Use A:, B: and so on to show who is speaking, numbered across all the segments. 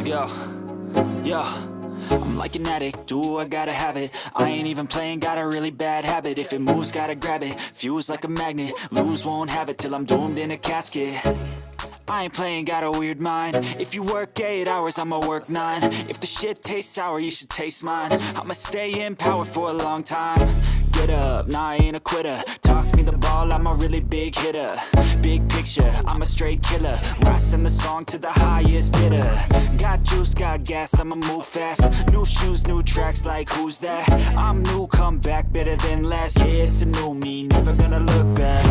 A: Yo, yo, I'm like an addict, do I gotta have it. I ain't even playing, got a really bad habit. If it moves, gotta grab it, fuse like a magnet. Lose, won't have it till I'm doomed in a casket. I ain't playing, got a weird mind. If you work 8 hours, I'ma work 9. If the shit tastes sour, you should taste mine. I'ma stay in power for a long time. Get up, nah, I ain't a quitter. Toss me the ball, I'm a really big hitter. Big picture, I'm a straight killer. Rising the song to the highest bidder. Got juice, got gas, I'ma move fast. New shoes, new tracks, like who's that? I'm new, come back, better than last. Yeah, it's a new me, never gonna look back.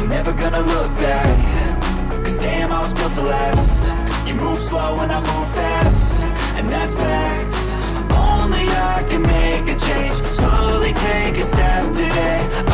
A: Never gonna look back. Cause damn, I was built to last. You move slow and I move fast, and that's facts. Only I can make a change. Slowly take a step today.